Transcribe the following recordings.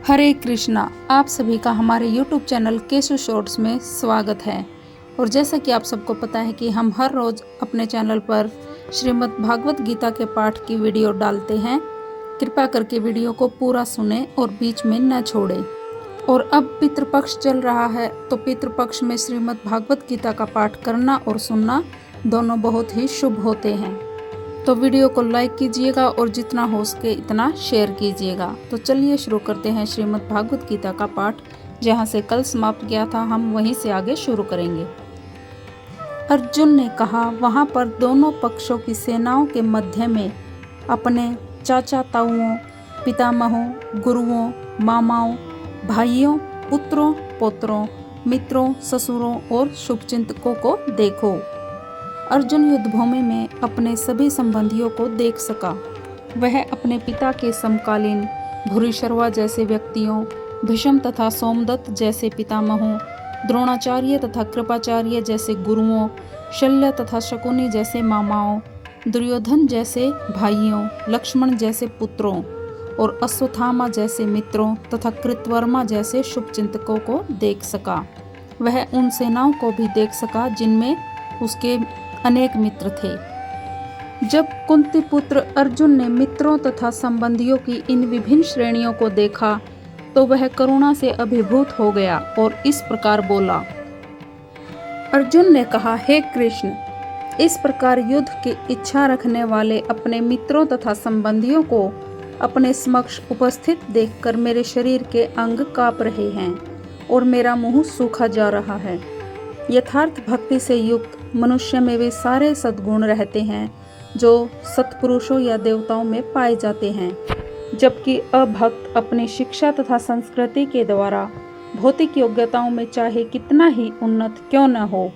हरे कृष्णा। आप सभी का हमारे YouTube चैनल केशु शॉर्ट्स में स्वागत है। और जैसा कि आप सबको पता है कि हम हर रोज अपने चैनल पर श्रीमद् भागवत गीता के पाठ की वीडियो डालते हैं। कृपया करके वीडियो को पूरा सुने और बीच में न छोड़ें। और अब पितृपक्ष चल रहा है, तो पितृपक्ष में श्रीमद् भागवत गीता का पाठ करना और सुनना दोनों बहुत ही शुभ होते हैं। तो वीडियो को लाइक कीजिएगा और जितना हो सके इतना शेयर कीजिएगा। तो चलिए शुरू करते हैं श्रीमद् भागवत गीता का पाठ। जहाँ से कल समाप्त किया था हम वहीं से आगे शुरू करेंगे। अर्जुन ने कहा, वहाँ पर दोनों पक्षों की सेनाओं के मध्य में अपने चाचा ताऊओं, पितामहों, गुरुओं, मामाओं, भाइयों, पुत्रों, पौत्रों, मित्रों, ससुरों और शुभचिंतकों को देखो। अर्जुन युद्धभूमि में अपने सभी संबंधियों को देख सका। वह अपने पिता के समकालीन भूरिश्रवा जैसे व्यक्तियों, भीष्म तथा सोमदत्त जैसे पितामहों, द्रोणाचार्य तथा कृपाचार्य जैसे गुरुओं, शल्य तथा शकुनी जैसे मामाओं, दुर्योधन जैसे भाइयों, लक्ष्मण जैसे पुत्रों और अश्वत्थामा जैसे मित्रों तथा कृतवर्मा जैसे शुभचिंतकों को देख सका। वह उन सेनाओं को भी देख सका जिनमें उसके अनेक मित्र थे। जब कुंती पुत्र अर्जुन ने मित्रों तथा संबंधियों की इन विभिन्न श्रेणियों को देखा तो वह करुणा से अभिभूत हो गया और इस प्रकार बोला। अर्जुन ने कहा, हे कृष्ण, इस प्रकार युद्ध की इच्छा रखने वाले अपने मित्रों तथा संबंधियों को अपने समक्ष उपस्थित देखकर मेरे शरीर के अंग कांप रहे हैं और मेरा मुंह सूखा जा रहा है। यथार्थ भक्ति से युक्त मनुष्य में वे सारे सद्गुण रहते हैं जो सत्पुरुषों या देवताओं में पाए जाते हैं, जबकि अभक्त अपनी शिक्षा तथा संस्कृति के द्वारा भौतिक योग्यताओं में चाहे कितना ही उन्नत क्यों न हो,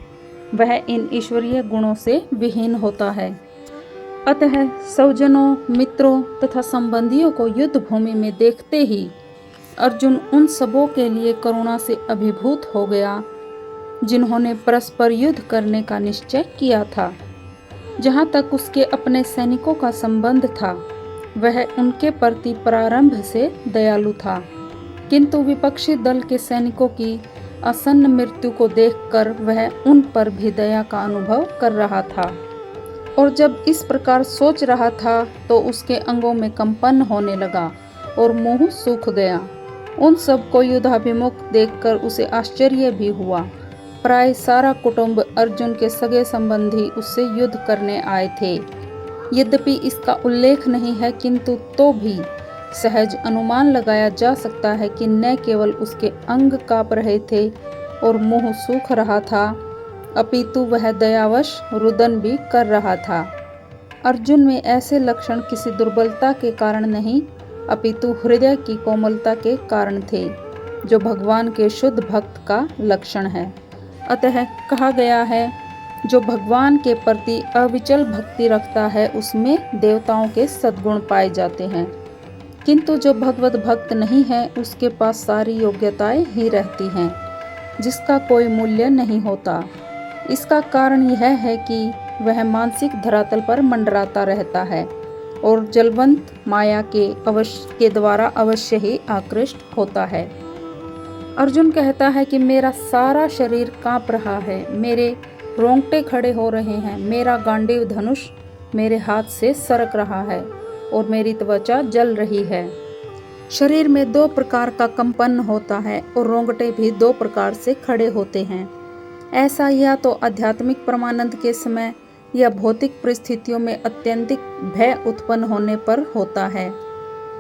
वह इन ईश्वरीय गुणों से विहीन होता है। अतः स्वजनों, मित्रों तथा संबंधियों को युद्ध भूमि में देखते ही अर्जुन उन सबों के लिए करुणा से अभिभूत हो गया जिन्होंने परस्पर युद्ध करने का निश्चय किया था। जहाँ तक उसके अपने सैनिकों का संबंध था, वह उनके प्रति प्रारंभ से दयालु था, किंतु विपक्षी दल के सैनिकों की आसन्न मृत्यु को देखकर वह उन पर भी दया का अनुभव कर रहा था। और जब इस प्रकार सोच रहा था तो उसके अंगों में कंपन होने लगा और मुंह सूख गया। उन सबको युद्धाभिमुख देखकर उसे आश्चर्य भी हुआ। प्राय सारा कुटुंब अर्जुन के सगे संबंधी उससे युद्ध करने आए थे। यद्यपि इसका उल्लेख नहीं है, किंतु तो भी सहज अनुमान लगाया जा सकता है कि न केवल उसके अंग कांप रहे थे और मुंह सूख रहा था, अपितु वह दयावश रुदन भी कर रहा था। अर्जुन में ऐसे लक्षण किसी दुर्बलता के कारण नहीं, अपितु हृदय की कोमलता के कारण थे, जो भगवान के शुद्ध भक्त का लक्षण है। अतः कहा गया है, जो भगवान के प्रति अविचल भक्ति रखता है उसमें देवताओं के सद्गुण पाए जाते हैं, किंतु जो भगवत भक्त नहीं है उसके पास सारी योग्यताएं ही रहती हैं, जिसका कोई मूल्य नहीं होता। इसका कारण यह है कि वह मानसिक धरातल पर मंडराता रहता है और जलवंत माया के द्वारा अवश्य ही आकृष्ट होता है। अर्जुन कहता है कि मेरा सारा शरीर कांप रहा है, मेरे रोंगटे खड़े हो रहे हैं, मेरा गांडीव धनुष मेरे हाथ से सरक रहा है और मेरी त्वचा जल रही है। शरीर में दो प्रकार का कंपन होता है और रोंगटे भी दो प्रकार से खड़े होते हैं। ऐसा या तो आध्यात्मिक परमानंद के समय या भौतिक परिस्थितियों में अत्यंतिक भय उत्पन्न होने पर होता है।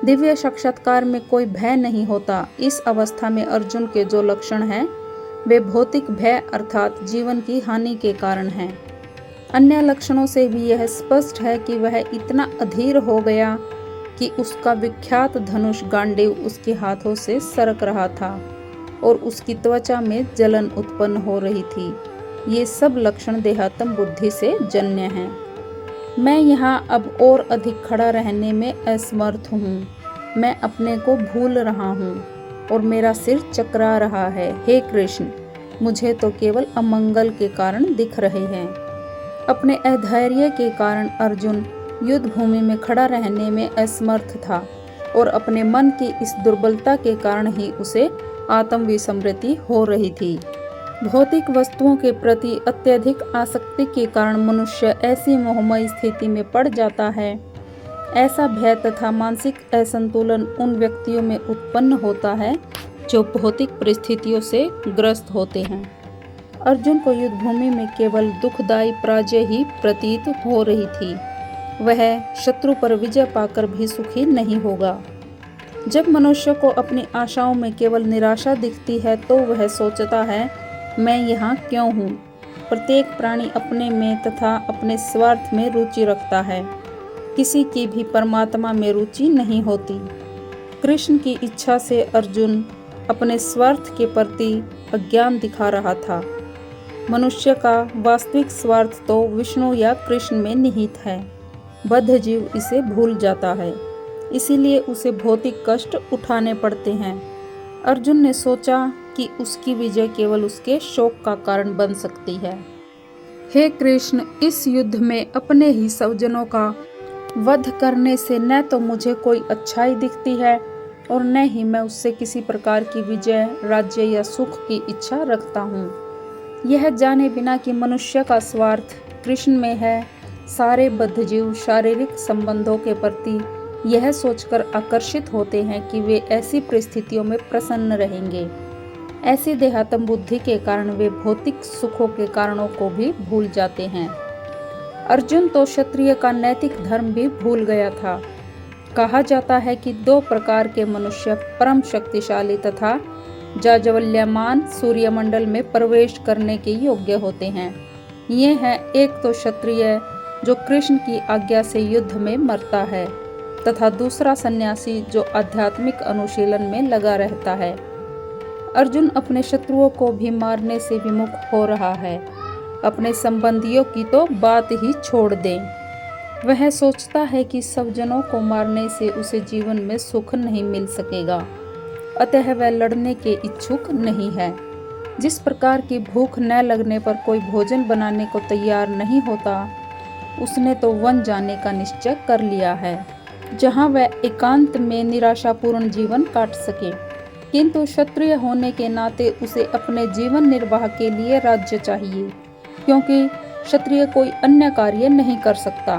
दिव्य साक्षात्कार में कोई भय नहीं होता। इस अवस्था में अर्जुन के जो लक्षण हैं वे भौतिक भय अर्थात जीवन की हानि के कारण हैं। अन्य लक्षणों से भी यह स्पष्ट है कि वह इतना अधीर हो गया कि उसका विख्यात धनुष गांडीव उसके हाथों से सरक रहा था और उसकी त्वचा में जलन उत्पन्न हो रही थी। ये सब लक्षण देहात्म बुद्धि से जन्य हैं। मैं यहाँ अब और अधिक खड़ा रहने में असमर्थ हूँ। मैं अपने को भूल रहा हूँ और मेरा सिर चकरा रहा है। हे कृष्ण, मुझे तो केवल अमंगल के कारण दिख रहे हैं। अपने अधैर्य के कारण अर्जुन युद्ध भूमि में खड़ा रहने में असमर्थ था और अपने मन की इस दुर्बलता के कारण ही उसे आत्मविस्मृति हो रही थी। भौतिक वस्तुओं के प्रति अत्यधिक आसक्ति के कारण मनुष्य ऐसी मोहमयी स्थिति में पड़ जाता है। ऐसा भय तथा मानसिक असंतुलन उन व्यक्तियों में उत्पन्न होता है जो भौतिक परिस्थितियों से ग्रस्त होते हैं। अर्जुन को युद्ध भूमि में केवल दुखदायी पराजय ही प्रतीत हो रही थी। वह शत्रु पर विजय पाकर भी सुखी नहीं होगा। जब मनुष्य को अपनी आशाओं में केवल निराशा दिखती है तो वह सोचता है, मैं यहाँ क्यों हूँ। प्रत्येक प्राणी अपने में तथा अपने स्वार्थ में रुचि रखता है। किसी की भी परमात्मा में रुचि नहीं होती। कृष्ण की इच्छा से अर्जुन अपने स्वार्थ के प्रति अज्ञान दिखा रहा था। मनुष्य का वास्तविक स्वार्थ तो विष्णु या कृष्ण में निहित है। बद्ध जीव इसे भूल जाता है, इसीलिए उसे भौतिक कष्ट उठाने पड़ते हैं। अर्जुन ने सोचा कि उसकी विजय केवल उसके शोक का कारण बन सकती है। हे कृष्ण, इस युद्ध में अपने ही स्वजनों का वध करने से न तो मुझे कोई अच्छाई दिखती है और न ही मैं उससे किसी प्रकार की विजय, राज्य या सुख की इच्छा रखता हूँ। यह जाने बिना कि मनुष्य का स्वार्थ कृष्ण में है, सारे बद्धजीव शारीरिक संबंधों के प्रति यह सोचकर आकर्षित होते हैं कि वे ऐसी परिस्थितियों में प्रसन्न रहेंगे। ऐसी देहात्म बुद्धि के कारण वे भौतिक सुखों के कारणों को भी भूल जाते हैं। अर्जुन तो क्षत्रिय का नैतिक धर्म भी भूल गया था। कहा जाता है कि दो प्रकार के मनुष्य परम शक्तिशाली तथा जाज्वल्यमान सूर्यमंडल में प्रवेश करने के योग्य होते हैं। ये हैं, एक तो क्षत्रिय जो कृष्ण की आज्ञा से युद्ध में मरता है तथा दूसरा सन्यासी जो आध्यात्मिक अनुशीलन में लगा रहता है। अर्जुन अपने शत्रुओं को भी मारने से विमुख हो रहा है। अपने संबंधियों की तो बात ही छोड़ दें। वह सोचता है कि स्वजनों को मारने से उसे जीवन में सुख नहीं मिल सकेगा, अतः वह लड़ने के इच्छुक नहीं है। जिस प्रकार की भूख न लगने पर कोई भोजन बनाने को तैयार नहीं होता, उसने तो वन जाने का निश्चय कर लिया है, जहाँ वह एकांत में निराशापूर्ण जीवन काट सके। किंतु क्षत्रिय होने के नाते उसे अपने जीवन निर्वाह के लिए राज्य चाहिए, क्योंकि क्षत्रिय कोई अन्य कार्य नहीं कर सकता।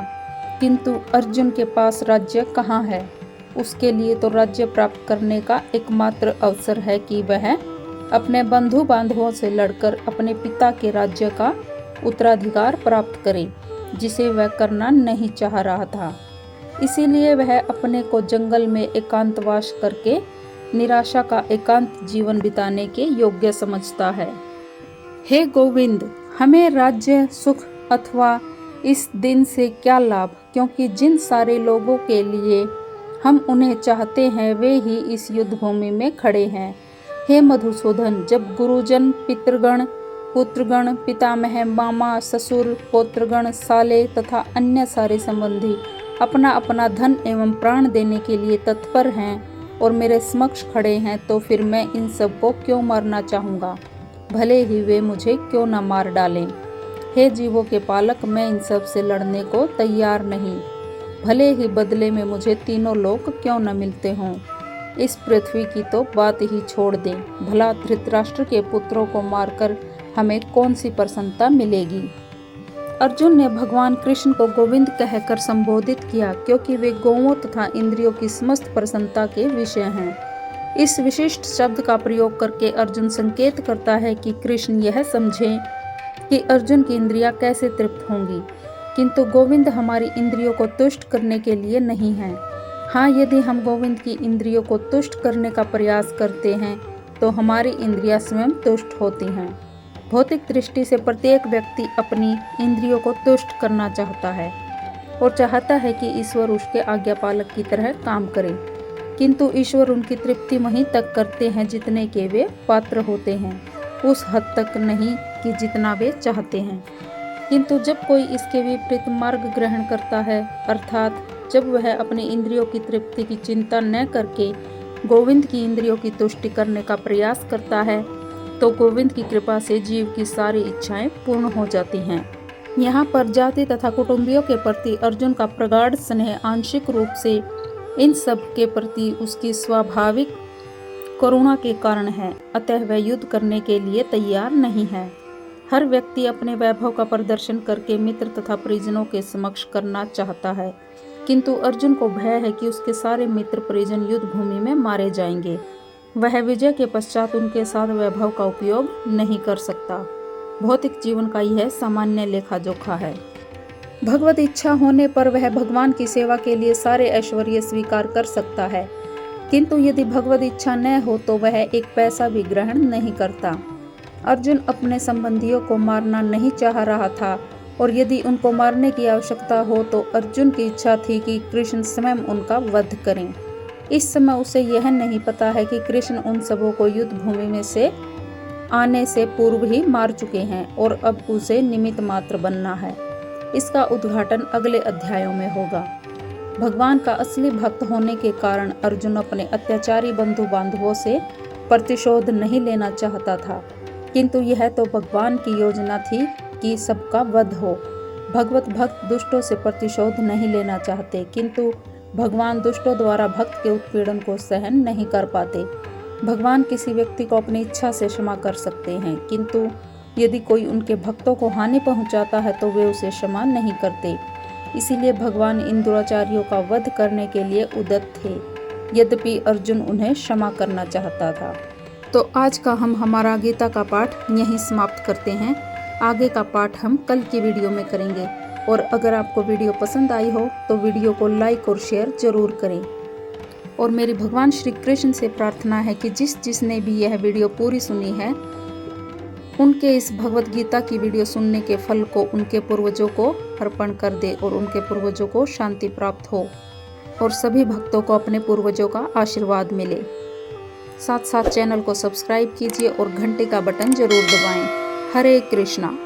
किंतु अर्जुन के पास राज्य कहाँ है? उसके लिए तो राज्य प्राप्त करने का एकमात्र अवसर है कि वह अपने बंधु बांधवों से लड़कर अपने पिता के राज्य का उत्तराधिकार प्राप्त करे, जिसे वह करना नहीं चाह रहा था। इसीलिए वह अपने को जंगल में एकांतवास करके निराशा का एकांत जीवन बिताने के योग्य समझता है। हे गोविंद, हमें राज्य, सुख अथवा इस दिन से क्या लाभ, क्योंकि जिन सारे लोगों के लिए हम उन्हें चाहते हैं वे ही इस युद्ध भूमि में खड़े हैं। हे मधुसूदन, जब गुरुजन, पितृगण, पुत्रगण, पितामह, मामा, ससुर, पौत्रगण, साले तथा अन्य सारे संबंधी अपना अपना धन एवं प्राण देने के लिए तत्पर हैं और मेरे समक्ष खड़े हैं, तो फिर मैं इन सबको क्यों मारना चाहूँगा, भले ही वे मुझे क्यों न मार डालें। हे जीवों के पालक, मैं इन सब से लड़ने को तैयार नहीं, भले ही बदले में मुझे तीनों लोक क्यों न मिलते हों। इस पृथ्वी की तो बात ही छोड़ दें, भला धृतराष्ट्र के पुत्रों को मारकर हमें कौन सी प्रसन्नता मिलेगी। अर्जुन ने भगवान कृष्ण को गोविंद कहकर संबोधित किया, क्योंकि वे गौओं तथा इंद्रियों की समस्त प्रसन्नता के विषय हैं। इस विशिष्ट शब्द का प्रयोग करके अर्जुन संकेत करता है कि कृष्ण यह समझें कि अर्जुन की इंद्रियां कैसे तृप्त होंगी, किंतु गोविंद हमारी इंद्रियों को तुष्ट करने के लिए नहीं हैं। हाँ, यदि हम गोविंद की इंद्रियों को तुष्ट करने का प्रयास करते हैं तो हमारी इंद्रियां स्वयं तुष्ट होती हैं। भौतिक दृष्टि से प्रत्येक व्यक्ति अपनी इंद्रियों को तुष्ट करना चाहता है और चाहता है कि ईश्वर उसके आज्ञापालक की तरह काम करे, किंतु ईश्वर उनकी तृप्ति वहीं तक करते हैं जितने के वे पात्र होते हैं, उस हद तक नहीं कि जितना वे चाहते हैं। किंतु जब कोई इसके विपरीत मार्ग ग्रहण करता है, अर्थात जब वह अपनी इंद्रियों की तृप्ति की चिंता न करके गोविंद की इंद्रियों की तुष्टि करने का प्रयास करता है, तो गोविंद की कृपा से जीव की सारी इच्छाएं पूर्ण हो जाती हैं। यहाँ पर जाति तथा कुटुंबियों के प्रति अर्जुन का प्रगाढ़ स्नेह आंशिक रूप से इन सब के प्रति उसकी स्वाभाविक करुणा के कारण है, अतः वह युद्ध करने के लिए तैयार नहीं है। हर व्यक्ति अपने वैभव का प्रदर्शन करके मित्र तथा परिजनों के समक्ष करना चाहता है, किंतु अर्जुन को भय है कि उसके सारे मित्र परिजन युद्ध भूमि में मारे जाएंगे। वह विजय के पश्चात उनके साथ वैभव का उपयोग नहीं कर सकता। भौतिक जीवन का यह सामान्य लेखा जोखा है। भगवत इच्छा होने पर वह भगवान की सेवा के लिए सारे ऐश्वर्य स्वीकार कर सकता है, किंतु यदि भगवत इच्छा न हो तो वह एक पैसा भी ग्रहण नहीं करता। अर्जुन अपने संबंधियों को मारना नहीं चाह रहा था, और यदि उनको मारने की आवश्यकता हो तो अर्जुन की इच्छा थी कि कृष्ण स्वयं उनका वध करें। इस समय उसे यह नहीं पता है कि कृष्ण उन सबों को युद्ध भूमि में से आने से पूर्व ही मार चुके हैं और अब उसे निमित्त मात्र बनना है। इसका उद्घाटन अगले अध्यायों में होगा। भगवान का असली भक्त होने के कारण अर्जुन अपने अत्याचारी बंधु बांधवों से प्रतिशोध नहीं लेना चाहता था, किंतु यह तो भगवान की योजना थी कि सबका वध हो। भगवत भक्त दुष्टों से प्रतिशोध नहीं लेना चाहते, किंतु भगवान दुष्टों द्वारा भक्त के उत्पीड़न को सहन नहीं कर पाते। भगवान किसी व्यक्ति को अपनी इच्छा से क्षमा कर सकते हैं, किंतु यदि कोई उनके भक्तों को हानि पहुंचाता है तो वे उसे क्षमा नहीं करते। इसीलिए भगवान इन दुराचारियों का वध करने के लिए उद्यत थे, यद्यपि अर्जुन उन्हें क्षमा करना चाहता था। तो आज का हम हमारा गीता का पाठ यहीं समाप्त करते हैं। आगे का पाठ हम कल की वीडियो में करेंगे, और अगर आपको वीडियो पसंद आई हो तो वीडियो को लाइक और शेयर जरूर करें। और मेरी भगवान श्री कृष्ण से प्रार्थना है कि जिसने भी यह वीडियो पूरी सुनी है, उनके इस भगवत गीता की वीडियो सुनने के फल को उनके पूर्वजों को अर्पण कर दे और उनके पूर्वजों को शांति प्राप्त हो और सभी भक्तों को अपने पूर्वजों का आशीर्वाद मिले। साथ साथ चैनल को सब्सक्राइब कीजिए और घंटे का बटन जरूर दबाएं। हरे कृष्णा।